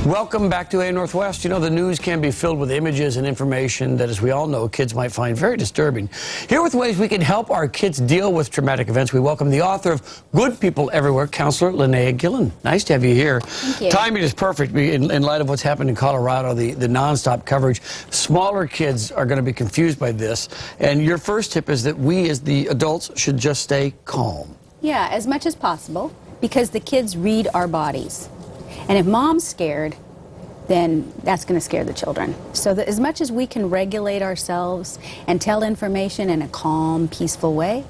Welcome back to A Northwest. You know, the news can be filled with images and information that, as we all know, kids might find very disturbing. Here with ways we can help our kids deal with traumatic events, we welcome the author of Good People Everywhere, Counselor Lynea Gillen. Nice to have you here. Thank you. Timing is perfect in light of what's happened in Colorado, the nonstop coverage. Smaller kids are going to be confused by this. And your first tip is that we, as the adults, should just stay calm. Yeah, as much as possible, because the kids read our bodies. And if mom's scared, then that's going to scare the children. So that as much as we can regulate ourselves and tell information in a calm, peaceful way,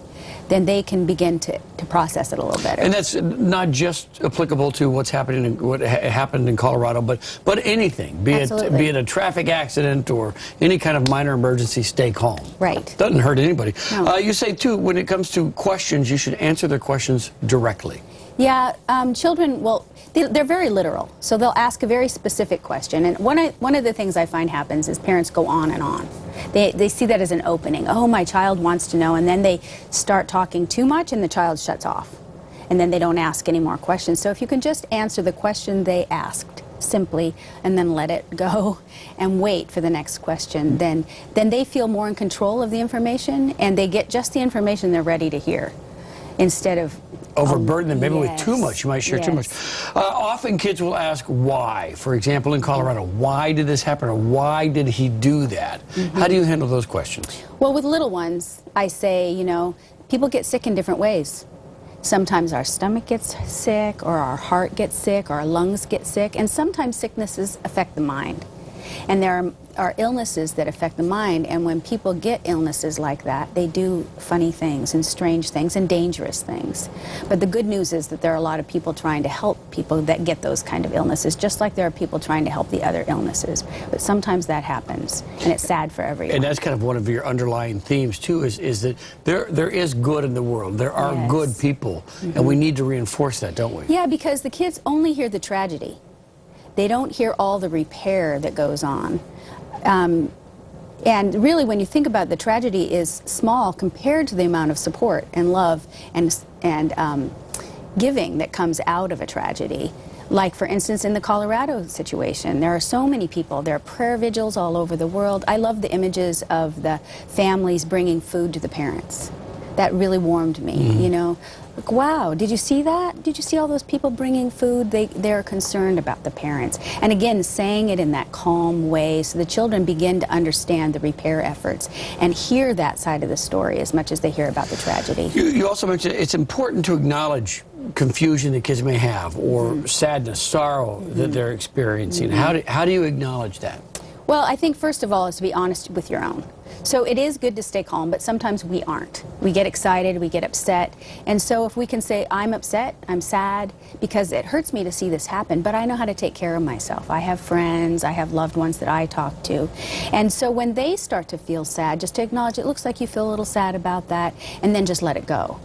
then they can begin to process it a little better. And that's not just applicable to what's happening in, what happened in Colorado, but anything, be it a traffic accident or any kind of minor emergency, stay calm. Right. Doesn't hurt anybody. No. You say, too, when it comes to questions, you should answer their questions directly. Yeah, children, well, they're very literal, so they'll ask a very specific question. And one of the things I find happens is parents go on and on. They see that as an opening. Oh, my child wants to know, and then they start talking too much and the child shuts off. And then they don't ask any more questions. So if you can just answer the question they asked simply and then let it go and wait for the next question, then they feel more in control of the information and they get just the information they're ready to hear instead of overburden them maybe with too much. You might share yes. too much. Often kids will ask why. For example, in Colorado, why did this happen, or why did he do that? Mm-hmm. How do you handle those questions? Well, with little ones, I say, you know, people get sick in different ways. Sometimes our stomach gets sick, or our heart gets sick, or our lungs get sick, and sometimes sicknesses affect the mind. And there are illnesses that affect the mind, and when people get illnesses like that, they do funny things and strange things and dangerous things. But the good news is that there are a lot of people trying to help people that get those kind of illnesses, just like there are people trying to help the other illnesses. But sometimes that happens, and it's sad for everyone. And that's kind of one of your underlying themes, too, is that there is good in the world. There are yes. good people, mm-hmm. and we need to reinforce that, don't we? Yeah, because the kids only hear the tragedy. They don't hear all the repair that goes on. And really, when you think about it, the tragedy is small compared to the amount of support and love and giving that comes out of a tragedy. Like, for instance, in the Colorado situation, there are so many people. There are prayer vigils all over the world. I love the images of the families bringing food to the parents. That really warmed me, mm-hmm. you know. Like, wow, did you see that? Did you see all those people bringing food? They're concerned about the parents. And again, saying it in that calm way so the children begin to understand the repair efforts and hear that side of the story as much as they hear about the tragedy. You also mentioned it's important to acknowledge confusion that kids may have, or mm-hmm. sadness, sorrow mm-hmm. that they're experiencing. Mm-hmm. How do you acknowledge that? Well, I think first of all is to be honest with your own. So it is good to stay calm, but sometimes we aren't. We get excited, we get upset. And so if we can say, I'm upset, I'm sad, because it hurts me to see this happen, but I know how to take care of myself. I have friends, I have loved ones that I talk to. And so when they start to feel sad, just to acknowledge it looks like you feel a little sad about that, and then just let it go.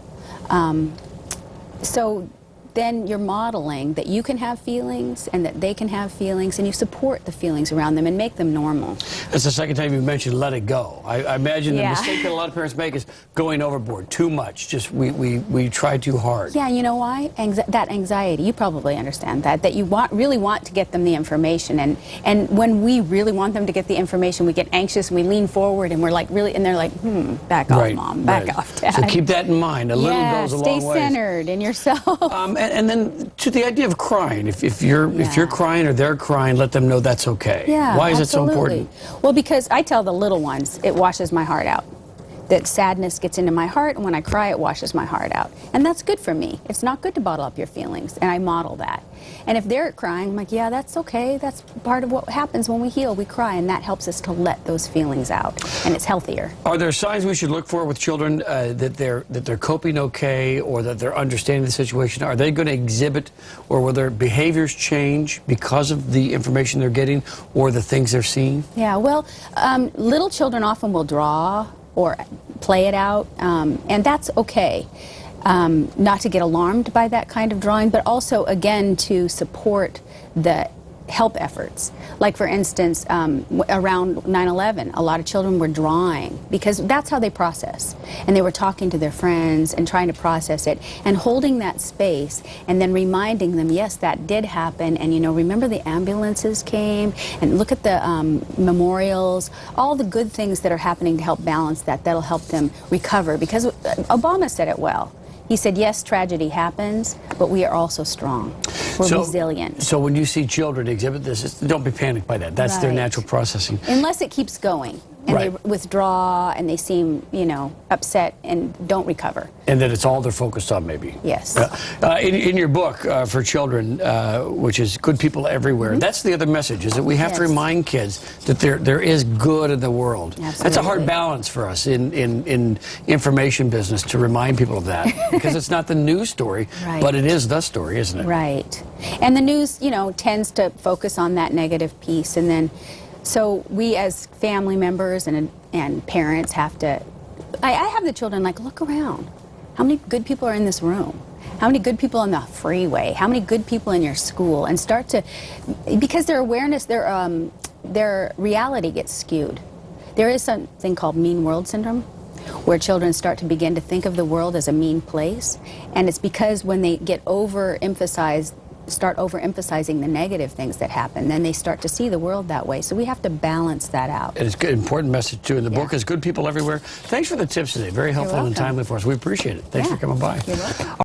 So then you're modeling that you can have feelings and that they can have feelings, and you support the feelings around them and make them normal. That's the second time you mentioned let it go. I imagine the mistake that a lot of parents make is going overboard, too much. Just we try too hard. Yeah, you know why? That anxiety, you probably understand that you really want to get them the information, and when we really want them to get the information, we get anxious and we lean forward and we're like really, and they're like, back off, Mom, back off, Dad. So keep that in mind. A little goes a long way. Stay centered in yourself. And then to the idea of crying, if you're crying or they're crying, let them know that's okay. Yeah, why is it so important? Well, because I tell the little ones, it washes my heart out. That sadness gets into my heart, and when I cry, it washes my heart out. And that's good for me. It's not good to bottle up your feelings, and I model that. And if they're crying, I'm like, yeah, that's okay. That's part of what happens when we heal. We cry, and that helps us to let those feelings out, and it's healthier. Are there signs we should look for with children that they're coping okay, or that they're understanding the situation? Are they going to exhibit, or will their behaviors change because of the information they're getting or the things they're seeing? Yeah, well, little children often will draw or play it out, and that's okay. Not to get alarmed by that kind of drawing, but also, again, to support the help efforts. Like, for instance, around 9/11, a lot of children were drawing because that's how they process. And they were talking to their friends and trying to process it and holding that space and then reminding them, yes, that did happen. And, you know, remember the ambulances came, and look at the memorials, all the good things that are happening to help balance that. That'll help them recover, because Obama said it well. He said, yes, tragedy happens, but we are also strong. We're resilient. So when you see children exhibit this, don't be panicked by that. That's their natural processing. Unless it keeps going, and they withdraw, and they seem, you know, upset and don't recover. And that it's all they're focused on, maybe. Yes. In your book for children, which is Good People Everywhere, that's the other message, is that we have to remind kids that there is good in the world. Absolutely. That's a hard balance for us in information business, to remind people of that, because it's not the news story, but it is the story, isn't it? Right. And the news, you know, tends to focus on that negative piece, and then so we as family members and parents have to, I have the children like, look around. How many good people are in this room? How many good people on the freeway? How many good people in your school? And start to, because their awareness, their reality gets skewed. There is something called mean world syndrome, where children start to begin to think of the world as a mean place. And it's because when they get start overemphasizing the negative things that happen, then they start to see the world that way. So we have to balance that out. And it's an important message, too. And the book is Good People Everywhere. Thanks for the tips today. Very helpful and timely for us. We appreciate it. Thanks for coming by. You're welcome.